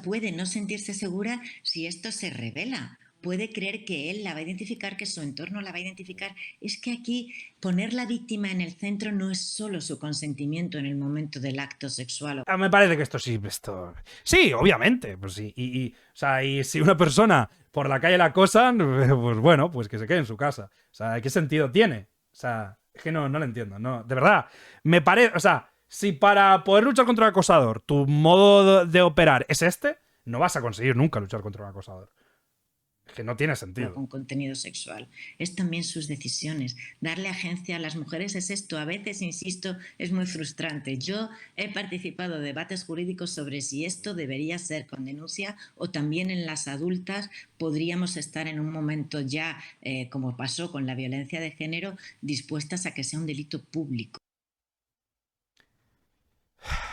puede no sentirse segura si esto se revela. Puede creer que él la va a identificar, que su entorno la va a identificar. Es que aquí poner la víctima en el centro no es solo su consentimiento en el momento del acto sexual. Me parece que esto sí, sí, obviamente. Pues sí, o sea, y si una persona por la calle la acosan, pues bueno, pues que se quede en su casa. O sea, ¿qué sentido tiene? O sea, es que no lo entiendo. No, de verdad, me parece, o sea, si para poder luchar contra el acosador tu modo de operar es este, no vas a conseguir nunca luchar contra un acosador. Que no tiene sentido. Con contenido sexual. Es también sus decisiones. Darle agencia a las mujeres es esto. A veces, insisto, es muy frustrante. Yo he participado en debates jurídicos sobre si esto debería ser con denuncia o también en las adultas podríamos estar en un momento ya, como pasó con la violencia de género, dispuestas a que sea un delito público.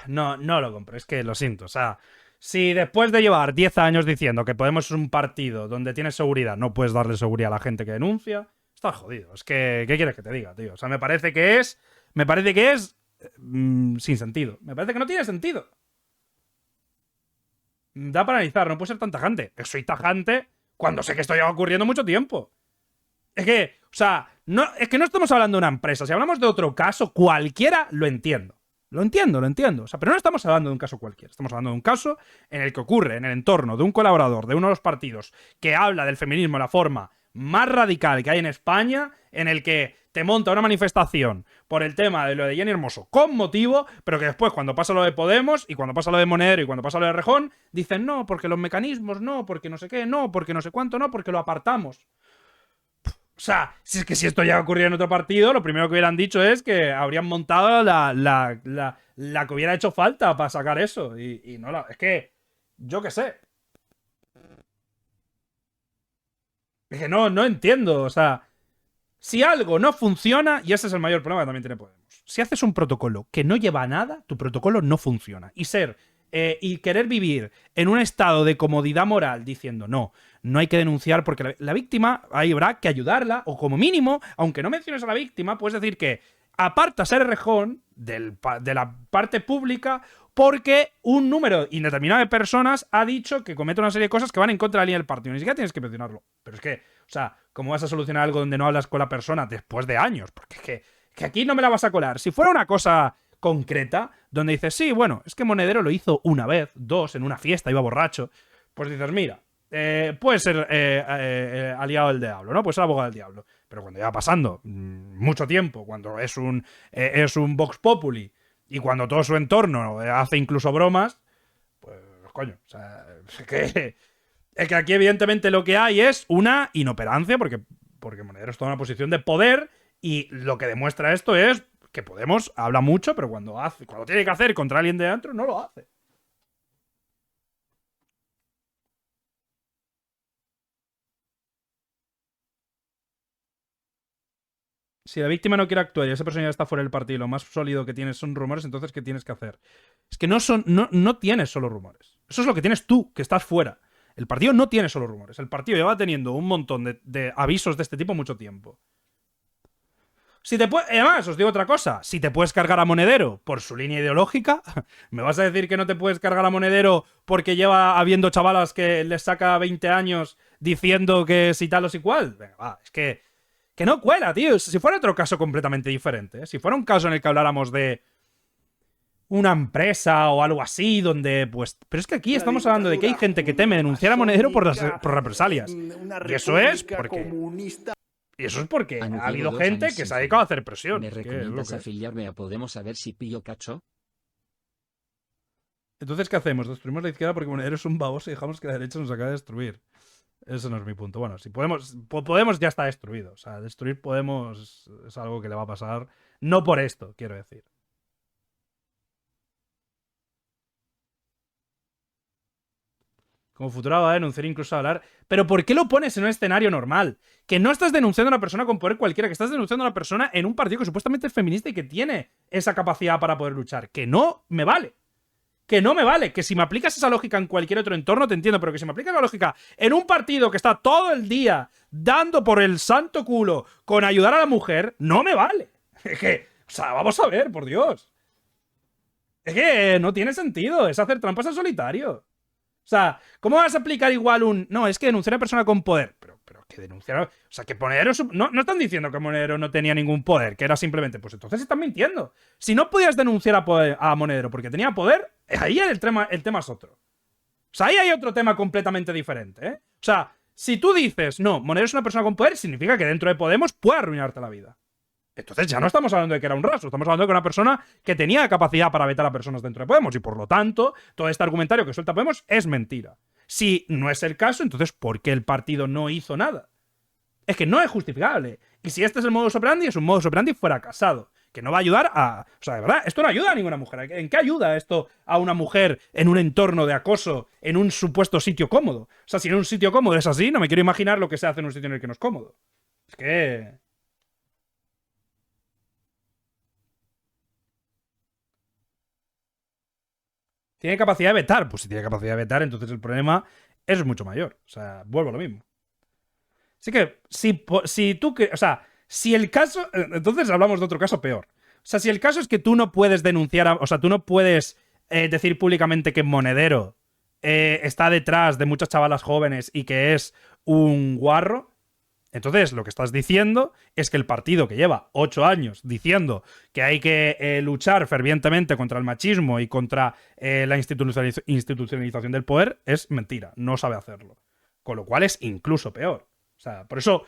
No lo compro. Es que lo siento. O sea... Si después de llevar 10 años diciendo que Podemos es un partido donde tienes seguridad, no puedes darle seguridad a la gente que denuncia, estás jodido. Es que, ¿qué quieres que te diga, tío? O sea, me parece que es sin sentido. Me parece que no tiene sentido. Da para analizar, no puede ser tan tajante. Soy tajante cuando sé que esto lleva ocurriendo mucho tiempo. Es que, o sea, es que no estamos hablando de una empresa. Si hablamos de otro caso, cualquiera lo entiendo. Lo entiendo. O sea, pero no estamos hablando de un caso cualquiera. Estamos hablando de un caso en el que ocurre en el entorno de un colaborador de uno de los partidos que habla del feminismo de la forma más radical que hay en España, en el que te monta una manifestación por el tema de lo de Jenny Hermoso con motivo, pero que después cuando pasa lo de Podemos y cuando pasa lo de Monedero y cuando pasa lo de Rejón, dicen no, porque los mecanismos no, porque no sé qué, no, porque no sé cuánto, no, porque lo apartamos. O sea, si es que si esto ya ocurría en otro partido, lo primero que hubieran dicho es que habrían montado la que hubiera hecho falta para sacar eso. Y no es que, yo qué sé. Es que no entiendo. O sea, si algo no funciona, y ese es el mayor problema que también tiene Podemos. Si haces un protocolo que no lleva a nada, tu protocolo no funciona. Y querer vivir en un estado de comodidad moral diciendo no hay que denunciar porque la víctima, ahí habrá que ayudarla, o como mínimo, aunque no menciones a la víctima, puedes decir que apartas a Errejón de la parte pública porque un número indeterminado de personas ha dicho que comete una serie de cosas que van en contra de la línea del partido. Ni siquiera tienes que mencionarlo. Pero es que, o sea, ¿cómo vas a solucionar algo donde no hablas con la persona después de años? Porque es que aquí no me la vas a colar. Si fuera una cosa concreta, donde dices, sí, bueno, es que Monedero lo hizo una vez, dos, en una fiesta, iba borracho, pues dices, mira, puede ser aliado del diablo, ¿no? Puede ser abogado del diablo. Pero cuando lleva pasando mucho tiempo, cuando es un Vox Populi y cuando todo su entorno hace incluso bromas, pues coño, o sea, es que aquí evidentemente lo que hay es una inoperancia, porque Monedero está en una posición de poder y lo que demuestra esto es que Podemos habla mucho, pero cuando tiene que hacer contra alguien de dentro, no lo hace. Si la víctima no quiere actuar y esa persona ya está fuera del partido y lo más sólido que tienes son rumores, entonces ¿qué tienes que hacer? Es que no tienes solo rumores. Eso es lo que tienes tú, que estás fuera. El partido no tiene solo rumores. El partido lleva teniendo un montón de avisos de este tipo mucho tiempo. Además, os digo otra cosa. Si te puedes cargar a Monedero por su línea ideológica, ¿me vas a decir que no te puedes cargar a Monedero porque lleva habiendo chavalas que les saca 20 años diciendo que si tal o si cual? Venga, va, es que no cuela, tío. Si fuera otro caso completamente diferente, si fuera un caso en el que habláramos de una empresa o algo así donde, pues... Pero es que aquí estamos hablando de que hay gente que teme denunciar a Monedero por represalias. Y eso es porque... Y eso es porque ha habido gente que se ha dedicado a hacer presión. ¿Me recomiendas afiliarme a Podemos a ver si pillo cacho? Entonces, ¿qué hacemos? Destruimos la izquierda porque Monedero es un baboso y dejamos que la derecha nos acabe de destruir. Ese no es mi punto. Bueno, si Podemos ya está destruido. O sea, destruir Podemos es algo que le va a pasar. No por esto, quiero decir. Como futuro va a denunciar, incluso a hablar. Pero ¿por qué lo pones en un escenario normal? Que no estás denunciando a una persona con poder cualquiera, que estás denunciando a una persona en un partido que supuestamente es feminista y que tiene esa capacidad para poder luchar. Que no me vale. Que no me vale. Que si me aplicas esa lógica en cualquier otro entorno, te entiendo. Pero que si me aplicas la lógica en un partido que está todo el día dando por el santo culo con ayudar a la mujer, no me vale. Es que, o sea, vamos a ver, por Dios. Es que no tiene sentido. Es hacer trampas al solitario. O sea, ¿cómo vas a aplicar igual un... No, es que denunciar a una persona con poder. Pero que denunciar... O sea, que Monedero... No están diciendo que Monedero no tenía ningún poder, que era simplemente... Pues entonces están mintiendo. Si no podías denunciar a Monedero porque tenía poder, ahí el tema es otro. O sea, ahí hay otro tema completamente diferente, ¿eh? O sea, si tú dices, no, Monedero es una persona con poder, significa que dentro de Podemos puede arruinarte la vida. Entonces ya no estamos hablando de que era un rastro, estamos hablando de que era una persona que tenía capacidad para vetar a personas dentro de Podemos y por lo tanto todo este argumentario que suelta Podemos es mentira. Si no es el caso, entonces ¿por qué el partido no hizo nada? Es que no es justificable. Y si este es el modus operandi, es un modus operandi fracasado, que no va a ayudar a... O sea, de verdad, esto no ayuda a ninguna mujer. ¿En qué ayuda esto a una mujer en un entorno de acoso, en un supuesto sitio cómodo? O sea, si en un sitio cómodo es así, no me quiero imaginar lo que se hace en un sitio en el que no es cómodo. Es que... ¿Tiene capacidad de vetar? Pues si tiene capacidad de vetar, entonces el problema es mucho mayor. O sea, vuelvo a lo mismo. Así que, si tú... O sea, si el caso... Entonces hablamos de otro caso peor. O sea, si el caso es que tú no puedes denunciar... O sea, tú no puedes decir públicamente que Monedero está detrás de muchas chavalas jóvenes y que es un guarro... Entonces, lo que estás diciendo es que el partido que lleva 8 años diciendo que hay que luchar fervientemente contra el machismo y contra la institucionalización del poder es mentira, no sabe hacerlo. Con lo cual es incluso peor. O sea, por eso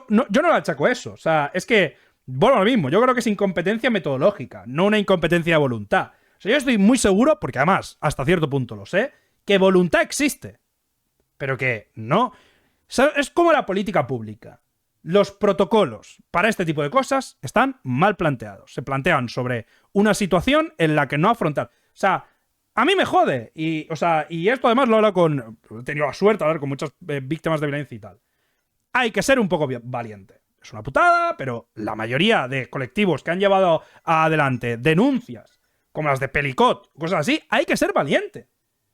no, yo no le achaco eso. O sea, es que, bueno, lo mismo, yo creo que es incompetencia metodológica, no una incompetencia de voluntad. O sea, yo estoy muy seguro, porque además, hasta cierto punto lo sé, que voluntad existe. Pero que no... Es como la política pública. Los protocolos para este tipo de cosas están mal planteados. Se plantean sobre una situación en la que no afrontar. O sea, a mí me jode. Y esto además lo he hablado con... He tenido la suerte de hablar con muchas víctimas de violencia y tal. Hay que ser un poco valiente. Es una putada, pero la mayoría de colectivos que han llevado adelante denuncias, como las de Pelicot, cosas así, hay que ser valiente.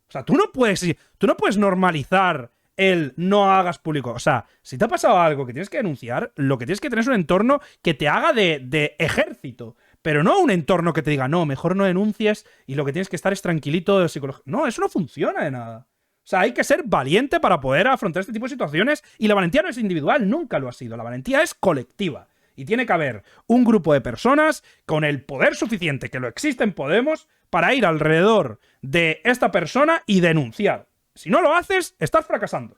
O sea, tú no puedes normalizar el no hagas público. O sea, si te ha pasado algo que tienes que denunciar, lo que tienes que tener es un entorno que te haga de ejército, pero no un entorno que te diga, no, mejor no denuncies y lo que tienes que estar es tranquilito de psicología. No, eso no funciona de nada. O sea, hay que ser valiente para poder afrontar este tipo de situaciones y la valentía no es individual, nunca lo ha sido. La valentía es colectiva y tiene que haber un grupo de personas con el poder suficiente, que lo existe en Podemos, para ir alrededor de esta persona y denunciar. Si no lo haces, estás fracasando.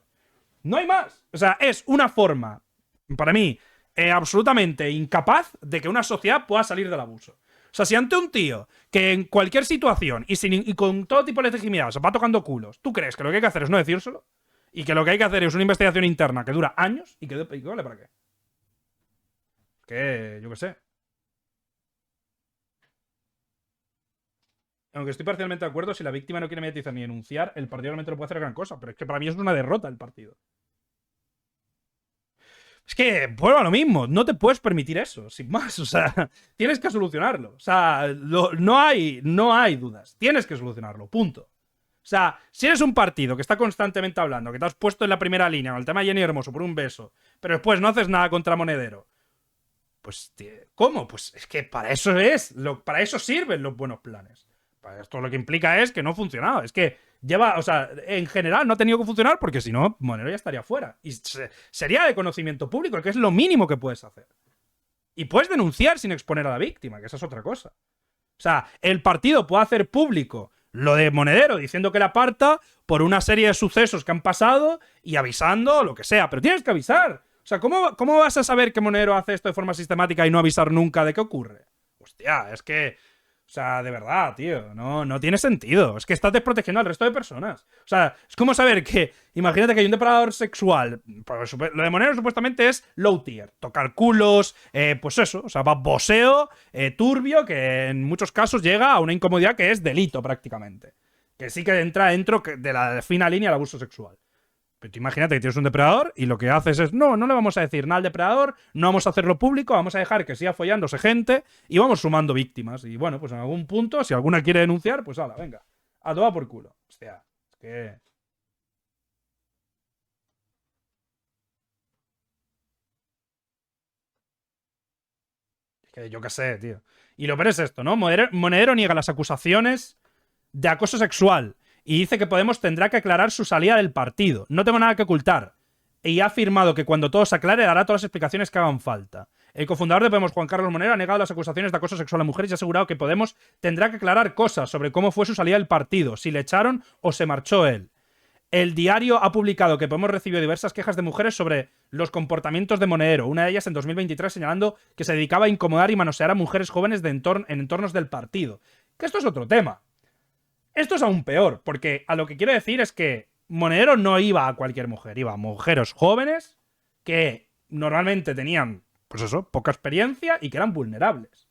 No hay más. O sea, es una forma, para mí, absolutamente incapaz de que una sociedad pueda salir del abuso. O sea, si ante un tío que en cualquier situación y con todo tipo de legitimidad se va tocando culos, ¿tú crees que lo que hay que hacer es no decírselo? Y que lo que hay que hacer es una investigación interna que dura años y que vale para qué. Que yo qué sé. Aunque estoy parcialmente de acuerdo, si la víctima no quiere mediatizar ni denunciar, el partido realmente no puede hacer gran cosa. Pero es que para mí es una derrota el partido. Es que, vuelvo a lo mismo, no te puedes permitir eso, sin más. O sea, tienes que solucionarlo. O sea, no hay dudas. Tienes que solucionarlo, punto. O sea, si eres un partido que está constantemente hablando, que te has puesto en la primera línea con el tema de Jenny Hermoso por un beso, pero después no haces nada contra Monedero, pues, ¿cómo? Pues es que para eso sirven los buenos planes. Esto lo que implica es que no ha funcionado. Es que en general no ha tenido que funcionar porque si no, Monedero ya estaría fuera. Y sería de conocimiento público, que es lo mínimo que puedes hacer. Y puedes denunciar sin exponer a la víctima, que esa es otra cosa. O sea, el partido puede hacer público lo de Monedero diciendo que la aparta por una serie de sucesos que han pasado y avisando lo que sea, pero tienes que avisar. O sea, ¿cómo vas a saber que Monedero hace esto de forma sistemática y no avisar nunca de qué ocurre? Hostia, es que... O sea, de verdad, tío, no tiene sentido. Es que estás desprotegiendo al resto de personas. O sea, es como saber que... Imagínate que hay un depredador sexual. Lo de Monedero supuestamente es low tier. Tocar culos, pues eso. O sea, va boseo, turbio, que en muchos casos llega a una incomodidad que es delito prácticamente. Que sí que entra dentro de la fina línea del abuso sexual. Pero tú imagínate que tienes un depredador y lo que haces es, no le vamos a decir nada al depredador, no vamos a hacerlo público, vamos a dejar que siga follándose gente y vamos sumando víctimas. Y bueno, pues en algún punto, si alguna quiere denunciar, pues hala, venga, a tomar por culo. Hostia, es que... Es que yo qué sé, tío. Y lo peor es esto, ¿no? Monedero niega las acusaciones de acoso sexual y dice que Podemos tendrá que aclarar su salida del partido. No tengo nada que ocultar. Y ha afirmado que cuando todo se aclare dará todas las explicaciones que hagan falta. El cofundador de Podemos, Juan Carlos Monedero, ha negado las acusaciones de acoso sexual a mujeres y ha asegurado que Podemos tendrá que aclarar cosas sobre cómo fue su salida del partido, si le echaron o se marchó él. El diario ha publicado que Podemos recibió diversas quejas de mujeres sobre los comportamientos de Monedero, una de ellas en 2023 señalando que se dedicaba a incomodar y manosear a mujeres jóvenes en entornos del partido. Que esto es otro tema. Esto es aún peor, porque a lo que quiero decir es que Monedero no iba a cualquier mujer, iba a mujeres jóvenes que normalmente tenían, pues eso, poca experiencia y que eran vulnerables.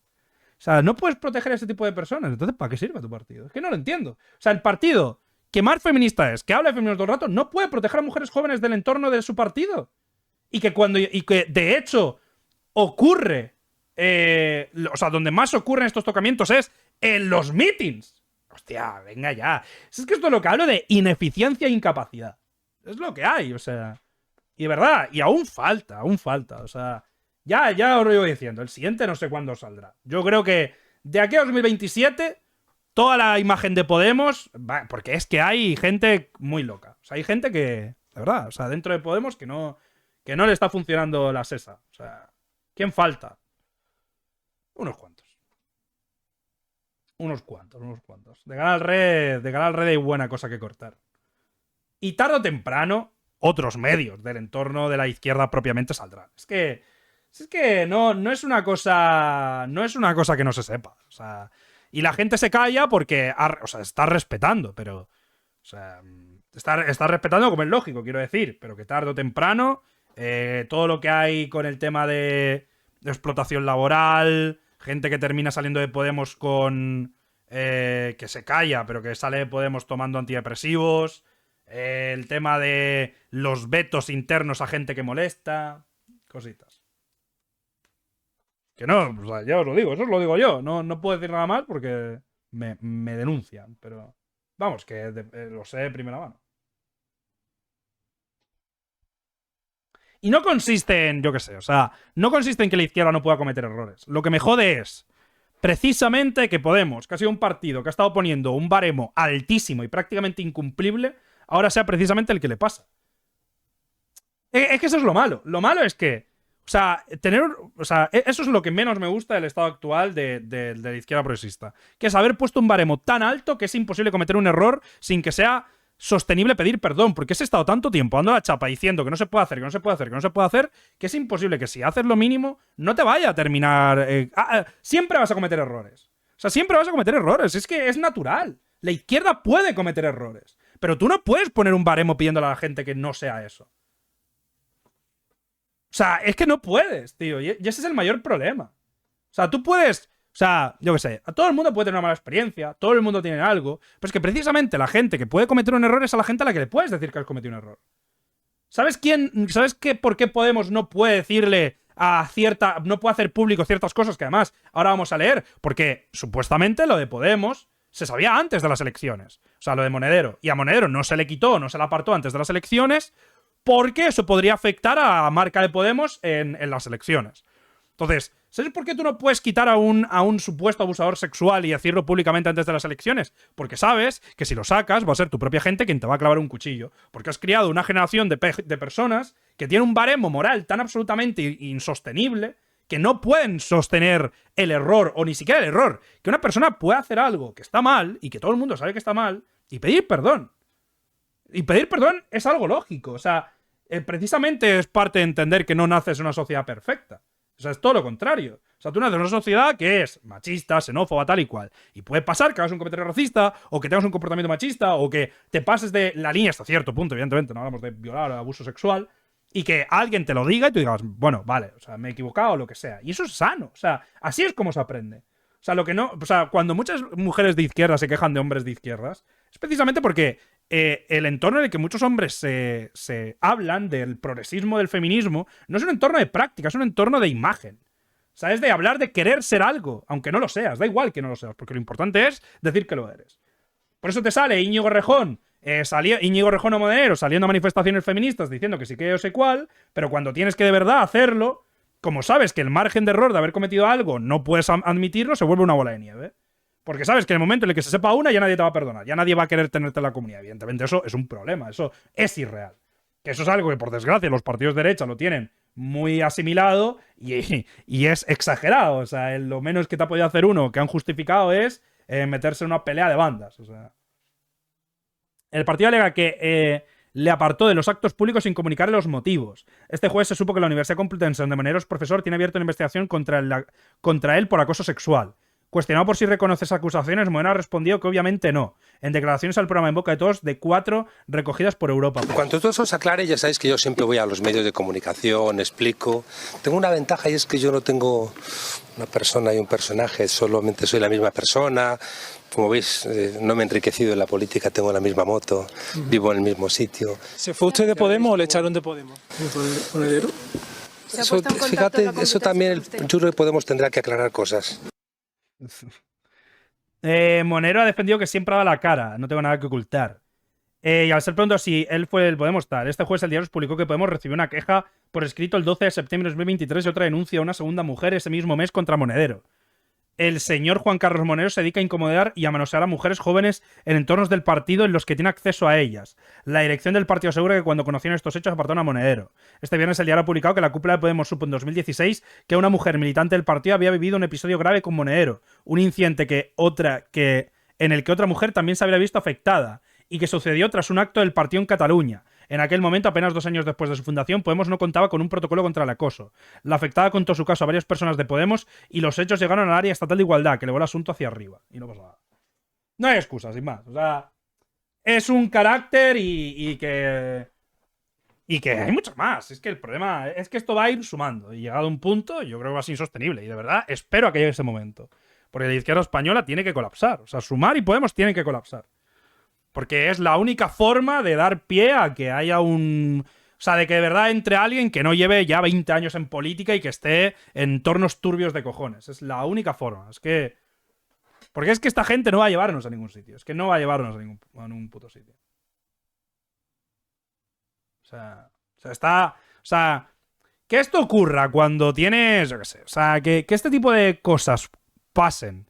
O sea, no puedes proteger a ese tipo de personas, entonces ¿para qué sirve tu partido? Es que no lo entiendo. O sea, el partido que más feminista es, que habla de feminismo todo el rato, no puede proteger a mujeres jóvenes del entorno de su partido. Y que de hecho ocurre, o sea, donde más ocurren estos tocamientos es en los meetings. Hostia, venga ya. Es que esto es lo que hablo de ineficiencia e incapacidad. Es lo que hay, o sea. Y de verdad, y aún falta. O sea, ya os lo voy diciendo. El siguiente no sé cuándo saldrá. Yo creo que de aquí a 2027, toda la imagen de Podemos, porque es que hay gente muy loca. O sea, hay gente que, de verdad, o sea, dentro de Podemos que no le está funcionando la sesa. O sea, ¿quién falta? Unos cuantos. Unos cuantos. De cara al red hay buena cosa que cortar. Y tarde o temprano, otros medios del entorno de la izquierda propiamente saldrán. Es que no es una cosa. No es una cosa que no se sepa. O sea. Y la gente se calla porque. O sea, está respetando, pero. O sea. Está respetando como es lógico, quiero decir. Pero que tarde o temprano. Todo lo que hay con el tema de explotación laboral. Gente que termina saliendo de Podemos con... que se calla, pero que sale de Podemos tomando antidepresivos. El tema de los vetos internos a gente que molesta. Cositas. Que no, o sea, ya os lo digo, eso os lo digo yo. No puedo decir nada más porque me denuncian. Pero vamos, que lo sé de primera mano. Y no consiste en, yo qué sé, o sea, no consiste en que la izquierda no pueda cometer errores. Lo que me jode es precisamente que Podemos, que ha sido un partido que ha estado poniendo un baremo altísimo y prácticamente incumplible, ahora sea precisamente el que le pasa. Es que eso es lo malo. Lo malo es que, o sea, eso es lo que menos me gusta del estado actual de la izquierda progresista. Que es haber puesto un baremo tan alto que es imposible cometer un error sin que sea sostenible pedir perdón, porque has estado tanto tiempo dando la chapa diciendo que no se puede hacer, que es imposible que si haces lo mínimo no te vaya a terminar... siempre vas a cometer errores. O sea, siempre vas a cometer errores. Es que es natural. La izquierda puede cometer errores. Pero tú no puedes poner un baremo pidiéndole a la gente que no sea eso. O sea, es que no puedes, tío. Y ese es el mayor problema. O sea, tú puedes... O sea, yo qué sé, a todo el mundo puede tener una mala experiencia, todo el mundo tiene algo, pero es que precisamente la gente que puede cometer un error es a la gente a la que le puedes decir que has cometido un error. ¿Sabes por qué Podemos no puede decirle no puede hacer público ciertas cosas que además ahora vamos a leer? Porque supuestamente lo de Podemos se sabía antes de las elecciones. O sea, lo de Monedero. Y a Monedero no se le quitó, no se le apartó antes de las elecciones porque eso podría afectar a la marca de Podemos en las elecciones. Entonces, ¿sabes por qué tú no puedes quitar a un supuesto abusador sexual y decirlo públicamente antes de las elecciones? Porque sabes que si lo sacas va a ser tu propia gente quien te va a clavar un cuchillo. Porque has criado una generación de personas que tiene un baremo moral tan absolutamente insostenible que no pueden sostener el error, o ni siquiera el error, que una persona puede hacer algo que está mal, y que todo el mundo sabe que está mal, y pedir perdón. Y pedir perdón es algo lógico, o sea, precisamente es parte de entender que no naces en una sociedad perfecta. O sea, es todo lo contrario. O sea, tú naces en una sociedad que es machista, xenófoba, tal y cual. Y puede pasar que hagas un comentario racista, o que tengas un comportamiento machista, o que te pases de la línea hasta cierto punto, evidentemente, no hablamos de violar o abuso sexual, y que alguien te lo diga y tú digas, bueno, vale, o sea, me he equivocado o lo que sea. Y eso es sano. O sea, así es como se aprende. O sea, lo que no. O sea, cuando muchas mujeres de izquierda se quejan de hombres de izquierdas, es precisamente porque el entorno en el que muchos hombres se hablan del progresismo, del feminismo, no es un entorno de práctica, es un entorno de imagen. O sea, es de hablar de querer ser algo, aunque no lo seas. Da igual que no lo seas, porque lo importante es decir que lo eres. Por eso te sale Íñigo Errejón, Íñigo Errejón o Monedero saliendo a manifestaciones feministas diciendo que sí que yo sé cuál, pero cuando tienes que de verdad hacerlo, como sabes que el margen de error de haber cometido algo no puedes admitirlo, se vuelve una bola de nieve. Porque sabes que en el momento en el que se sepa una, ya nadie te va a perdonar, ya nadie va a querer tenerte en la comunidad. Evidentemente eso es un problema, eso es irreal. Que eso es algo que, por desgracia, los partidos de derecha lo tienen muy asimilado y es exagerado. O sea, lo menos que te ha podido hacer uno que han justificado es meterse en una pelea de bandas. O sea, el partido alega que le apartó de los actos públicos sin comunicarle los motivos. Este jueves se supo que la Universidad Complutense, donde Monedero es profesor, tiene abierto una investigación contra él por acoso sexual. Cuestionado por si reconoce esas acusaciones, Monedero ha respondido que obviamente no, en declaraciones al programa En Boca de Todos de 4 recogidas por Europa. Cuando todo eso se aclare, ya sabéis que yo siempre voy a los medios de comunicación, explico. Tengo una ventaja y es que yo no tengo una persona y un personaje, solamente soy la misma persona. Como veis, no me he enriquecido en la política, tengo la misma moto, vivo en el mismo sitio. ¿Se fue usted de Podemos o le echaron de Podemos? ¿Monedero? Eso, fíjate, eso también yo creo que Podemos tendrá que aclarar cosas. Monedero ha defendido que siempre ha dado la cara, no tengo nada que ocultar. Y al ser preguntado si él fue el Podemos tal, este jueves el diario publicó que Podemos recibió una queja por escrito el 12 de septiembre de 2023 y otra denuncia a una segunda mujer ese mismo mes contra Monedero. El señor Juan Carlos Monedero se dedica a incomodar y a manosear a mujeres jóvenes en entornos del partido en los que tiene acceso a ellas. La dirección del partido asegura que cuando conocieron estos hechos apartaron a Monedero. Este viernes el diario ha publicado que la cúpula de Podemos supo en 2016 que una mujer militante del partido había vivido un episodio grave con Monedero, un incidente en el que otra mujer también se había visto afectada y que sucedió tras un acto del partido en Cataluña. En aquel momento, apenas 2 años después de su fundación, Podemos no contaba con un protocolo contra el acoso. La afectada contó su caso a varias personas de Podemos y los hechos llegaron al área estatal de igualdad, que elevó el asunto hacia arriba. Y no pasa nada. No hay excusas, sin más. O sea, es un carácter y que hay mucho más. Es que el problema es que esto va a ir sumando. Y llegado a un punto, yo creo que va a ser insostenible. Y de verdad, espero a que llegue ese momento. Porque la izquierda española tiene que colapsar. O sea, Sumar y Podemos tienen que colapsar. Porque es la única forma de dar pie a que haya un... O sea, de que de verdad entre alguien que no lleve ya 20 años en política y que esté en entornos turbios de cojones. Es la única forma. Es que... Porque es que esta gente no va a llevarnos a ningún sitio. Es que no va a llevarnos a ningún puto sitio. O sea, está... O sea, que esto ocurra cuando tienes... Yo qué sé. O sea, que este tipo de cosas pasen.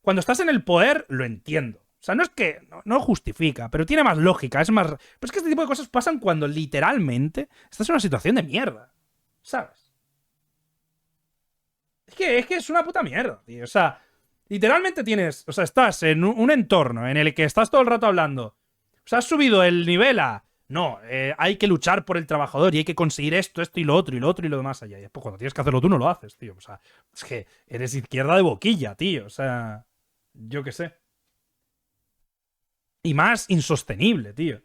Cuando estás en el poder, lo entiendo. O sea, no es que... No justifica, pero tiene más lógica, es más... Pero es que este tipo de cosas pasan cuando literalmente estás en una situación de mierda. ¿Sabes? Es que es una puta mierda, tío. O sea, literalmente tienes... O sea, estás en un entorno en el que estás todo el rato hablando. O sea, has subido el nivel a... No, hay que luchar por el trabajador y hay que conseguir esto y lo otro y lo otro y lo demás allá. Y después cuando tienes que hacerlo tú no lo haces, tío. O sea, es que eres izquierda de boquilla, tío. O sea, yo qué sé. Y más insostenible, tío.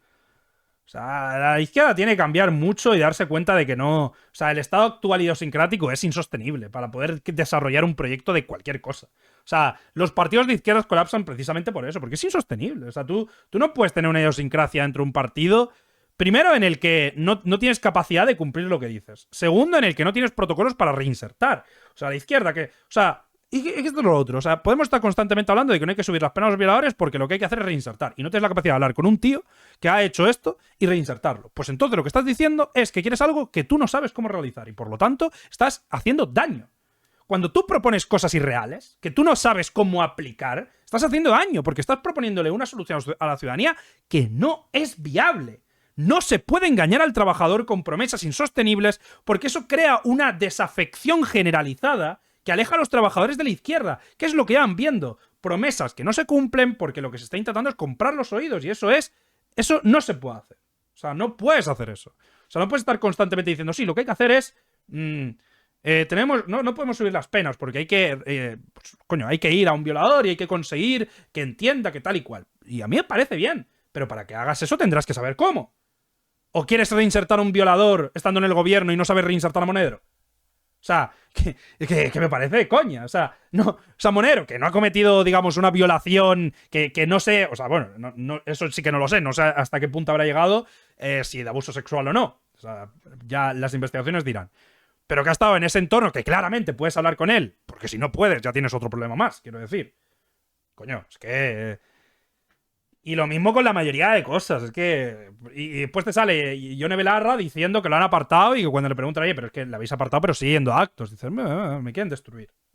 O sea, la izquierda tiene que cambiar mucho y darse cuenta de que no... O sea, el estado actual idiosincrático es insostenible para poder desarrollar un proyecto de cualquier cosa. O sea, los partidos de izquierdas colapsan precisamente por eso, porque es insostenible. O sea, tú no puedes tener una idiosincrasia dentro de un partido... Primero, en el que no tienes capacidad de cumplir lo que dices. Segundo, en el que no tienes protocolos para reinsertar. O sea, la izquierda que... O sea... Y esto es lo otro, o sea, podemos estar constantemente hablando de que no hay que subir las penas a los violadores porque lo que hay que hacer es reinsertar. Y no tienes la capacidad de hablar con un tío que ha hecho esto y reinsertarlo. Pues entonces lo que estás diciendo es que quieres algo que tú no sabes cómo realizar y por lo tanto estás haciendo daño. Cuando tú propones cosas irreales, que tú no sabes cómo aplicar, estás haciendo daño porque estás proponiéndole una solución a la ciudadanía que no es viable. no se puede engañar al trabajador con promesas insostenibles porque eso crea una desafección generalizada que aleja a los trabajadores de la izquierda. ¿Qué es lo que van viendo? Promesas que no se cumplen porque lo que se está intentando es comprar los oídos y eso no se puede hacer. O sea, no puedes hacer eso. O sea, no puedes estar constantemente diciendo, sí, lo que hay que hacer es... no podemos subir las penas porque hay que... hay que ir a un violador y hay que conseguir que entienda que tal y cual. Y a mí me parece bien, pero para que hagas eso tendrás que saber cómo. ¿O quieres reinsertar a un violador estando en el gobierno y no saber reinsertar a Monedero? O sea, que me parece de coña. O sea, Monedero, que no ha cometido, digamos, una violación que no sé... O sea, bueno, eso sí que no lo sé. No sé hasta qué punto habrá llegado si de abuso sexual o no. O sea, ya las investigaciones dirán. Pero que ha estado en ese entorno que claramente puedes hablar con él. Porque si no puedes, ya tienes otro problema más, quiero decir. Coño, es que... Y lo mismo con la mayoría de cosas. Es que... Y después te sale Ione Belarra diciendo que lo han apartado y que cuando le preguntan, oye, pero es que le habéis apartado pero siguiendo actos. Dices, me quieren destruir.